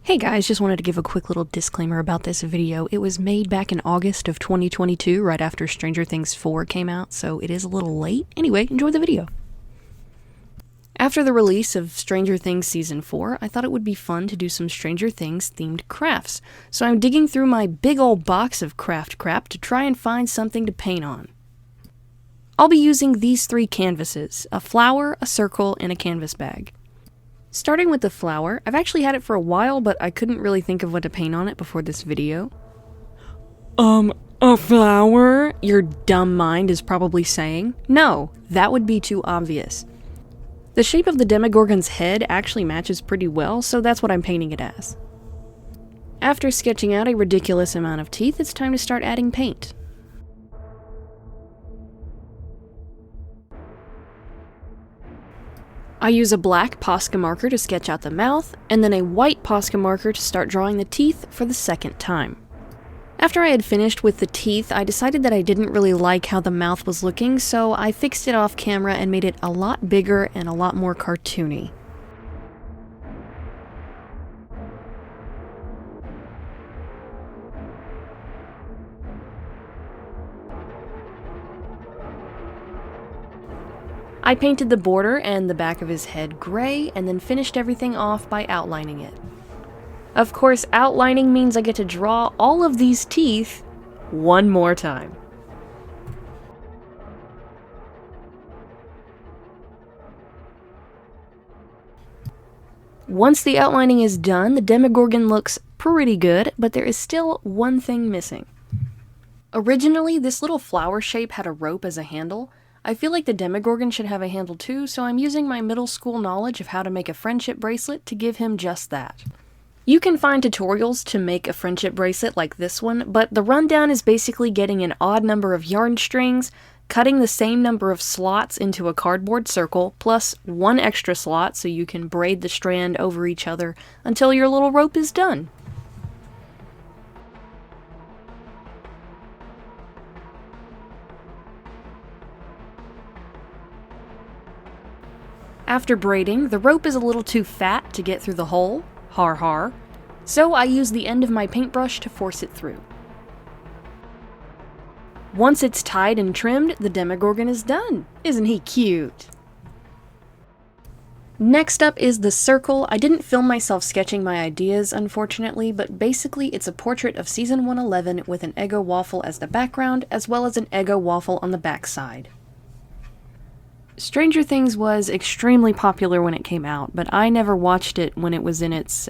Hey guys, just wanted to give a quick little disclaimer about this video. It was made back in August of 2022, right after Stranger Things 4 came out, so it is a little late. Anyway, enjoy the video. After the release of Stranger Things Season 4, I thought it would be fun to do some Stranger Things themed crafts, so I'm digging through my big old box of craft crap to try and find something to paint on. I'll be using these three canvases: a flower, a circle, and a canvas bag. Starting with the flower, I've actually had it for a while, but I couldn't really think of what to paint on it before this video. A flower? Your dumb mind is probably saying. No, that would be too obvious. The shape of the Demogorgon's head actually matches pretty well, so that's what I'm painting it as. After sketching out a ridiculous amount of teeth, it's time to start adding paint. I use a black Posca marker to sketch out the mouth, and then a white Posca marker to start drawing the teeth for the second time. After I had finished with the teeth, I decided that I didn't really like how the mouth was looking, so I fixed it off camera and made it a lot bigger and a lot more cartoony. I painted the border and the back of his head gray, and then finished everything off by outlining it. Of course, outlining means I get to draw all of these teeth one more time. Once the outlining is done, the Demogorgon looks pretty good, but there is still one thing missing. Originally, this little flower shape had a rope as a handle. I feel like the Demogorgon should have a handle too, so I'm using my middle school knowledge of how to make a friendship bracelet to give him just that. You can find tutorials to make a friendship bracelet like this one, but the rundown is basically getting an odd number of yarn strings, cutting the same number of slots into a cardboard circle, plus one extra slot so you can braid the strand over each other until your little rope is done. After braiding, the rope is a little too fat to get through the hole, har har, so I use the end of my paintbrush to force it through. Once it's tied and trimmed, the Demogorgon is done. Isn't he cute? Next up is the circle. I didn't film myself sketching my ideas, unfortunately, but basically it's a portrait of Season 111 with an Eggo waffle as the background, as well as an Eggo waffle on the backside. Stranger Things was extremely popular when it came out, but I never watched it when it was in its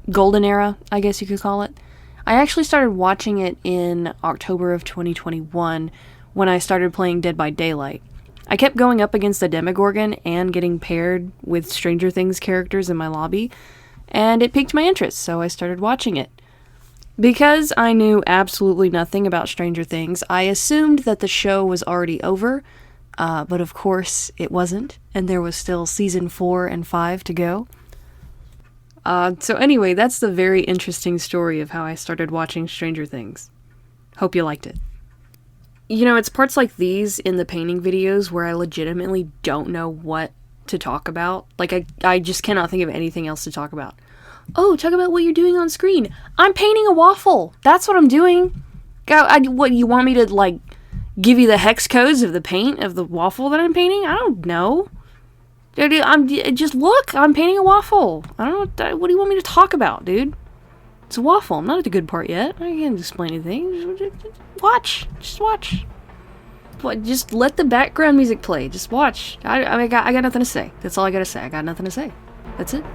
golden era, I guess you could call it. I actually started watching it in October of 2021 when I started playing Dead by Daylight. I kept going up against the Demogorgon and getting paired with Stranger Things characters in my lobby, and it piqued my interest, so I started watching it. Because I knew absolutely nothing about Stranger Things, I assumed that the show was already over, but of course it wasn't, and there was still Season 4 and 5 to go. So anyway, that's the very interesting story of how I started watching Stranger Things. Hope you liked it. You know, it's parts like these in the painting videos where I legitimately don't know what to talk about. Like, I just cannot think of anything else to talk about. Oh, talk about what you're doing on screen. I'm painting a waffle. That's what I'm doing. What, you want me to, like, give you the hex codes of the paint of the waffle that I'm painting? I don't know. Just look, I'm painting a waffle. I don't know, what do you want me to talk about, dude? It's a waffle. I'm not at the good part yet. I can't explain anything. Just watch. Just let the background music play. Just watch. I got nothing to say. That's all I gotta say. I got nothing to say. That's it.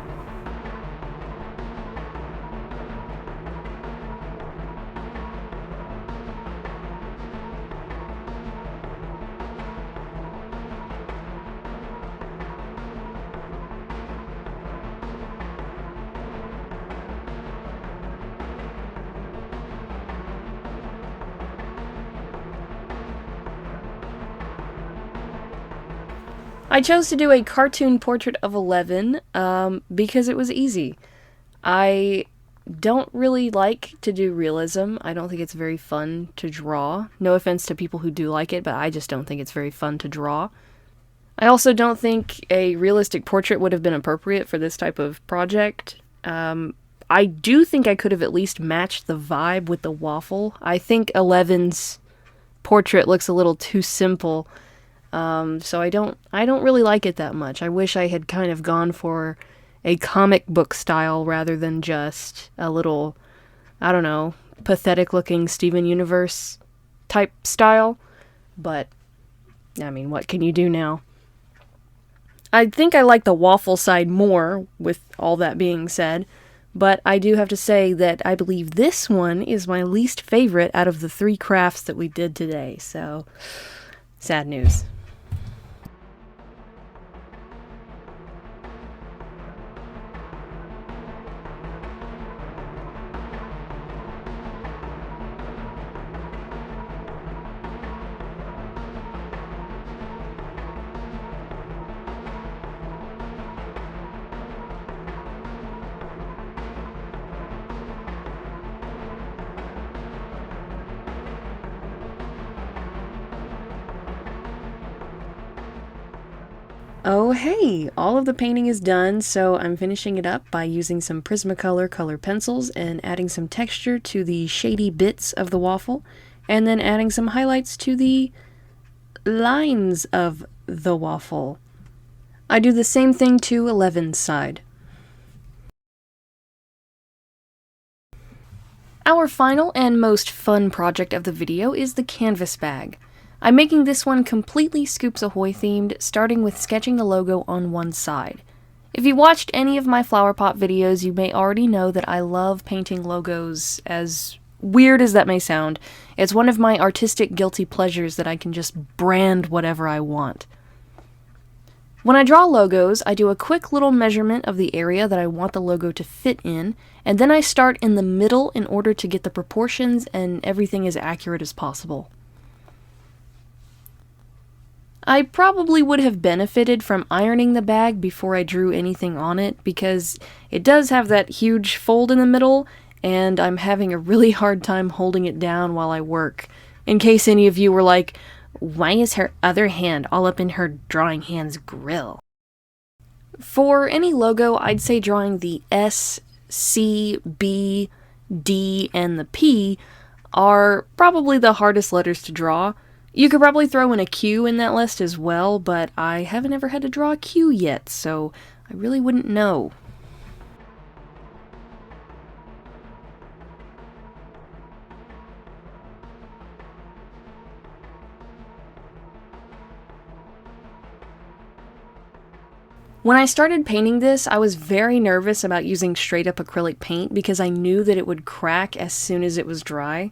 I chose to do a cartoon portrait of Eleven because it was easy. I don't really like to do realism. I don't think it's very fun to draw. No offense to people who do like it, but I just don't think it's very fun to draw. I also don't think a realistic portrait would have been appropriate for this type of project. I I do think I could have at least matched the vibe with the waffle. I think 11's portrait looks a little too simple, so I don't really like it that much. I wish I had kind of gone for a comic book style rather than just a little, I don't know, pathetic looking Steven Universe type style. But, I mean, what can you do now? I think I like the waffle side more, with all that being said, but I do have to say that I believe this one is my least favorite out of the 3 crafts that we did today, so sad news. Oh hey, all of the painting is done, so I'm finishing it up by using some Prismacolor color pencils and adding some texture to the shady bits of the waffle, and then adding some highlights to the lines of the waffle. I do the same thing to 11's side. Our final and most fun project of the video is the canvas bag. I'm making this one completely Scoops Ahoy themed, starting with sketching the logo on one side. If you watched any of my flower pot videos, you may already know that I love painting logos, as weird as that may sound. It's one of my artistic guilty pleasures that I can just brand whatever I want. When I draw logos, I do a quick little measurement of the area that I want the logo to fit in, and then I start in the middle in order to get the proportions and everything as accurate as possible. I probably would have benefited from ironing the bag before I drew anything on it, because it does have that huge fold in the middle, and I'm having a really hard time holding it down while I work. In case any of you were like, why is her other hand all up in her drawing hand's grill? For any logo, I'd say drawing the S, C, B, D, and the P are probably the hardest letters to draw. You could probably throw in a Q in that list as well, but I haven't ever had to draw a Q yet, so I really wouldn't know. When I started painting this, I was very nervous about using straight up acrylic paint because I knew that it would crack as soon as it was dry.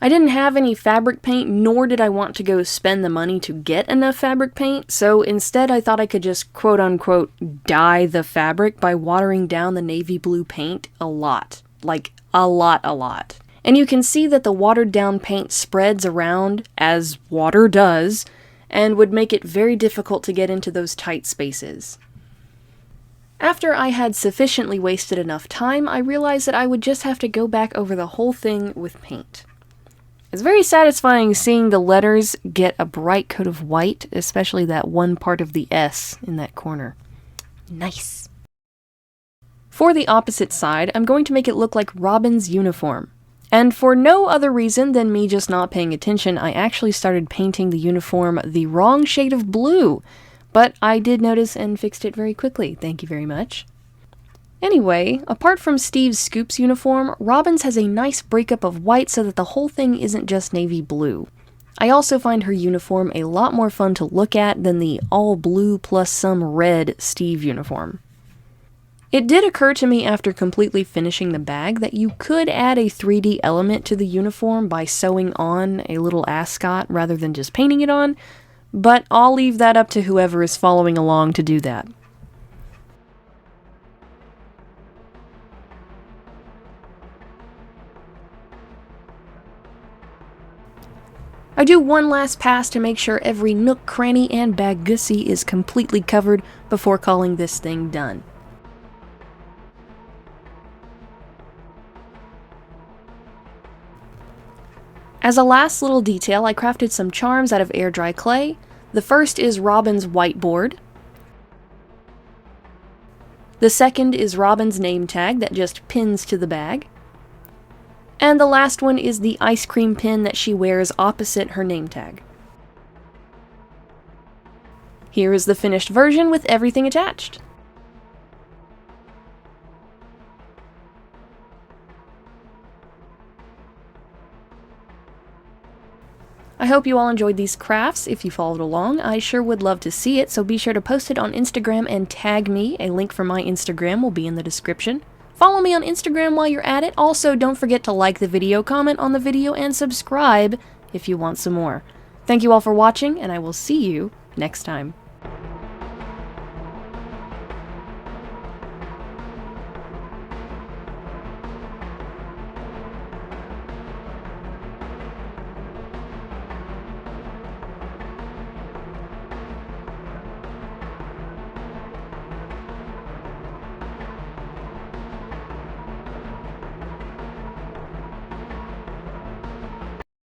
I didn't have any fabric paint, nor did I want to go spend the money to get enough fabric paint, so instead I thought I could just quote-unquote dye the fabric by watering down the navy blue paint a lot. Like, a lot. And you can see that the watered down paint spreads around, as water does, and would make it very difficult to get into those tight spaces. After I had sufficiently wasted enough time, I realized that I would just have to go back over the whole thing with paint. It's very satisfying seeing the letters get a bright coat of white, especially that one part of the S in that corner. Nice! For the opposite side, I'm going to make it look like Robin's uniform. And for no other reason than me just not paying attention, I actually started painting the uniform the wrong shade of blue. But I did notice and fixed it very quickly, thank you very much. Anyway, apart from Steve's Scoops uniform, Robin's has a nice breakup of white so that the whole thing isn't just navy blue. I also find her uniform a lot more fun to look at than the all blue plus some red Steve uniform. It did occur to me after completely finishing the bag that you could add a 3D element to the uniform by sewing on a little ascot rather than just painting it on, but I'll leave that up to whoever is following along to do that. I do one last pass to make sure every nook, cranny, and bag gussie is completely covered before calling this thing done. As a last little detail, I crafted some charms out of air dry clay. The first is Robin's whiteboard. The second is Robin's name tag that just pins to the bag. And the last one is the ice cream pin that she wears opposite her name tag. Here is the finished version with everything attached. I hope you all enjoyed these crafts. If you followed along, I sure would love to see it, so be sure to post it on Instagram and tag me. A link for my Instagram will be in the description. Follow me on Instagram while you're at it. Also, don't forget to like the video, comment on the video, and subscribe if you want some more. Thank you all for watching, and I will see you next time.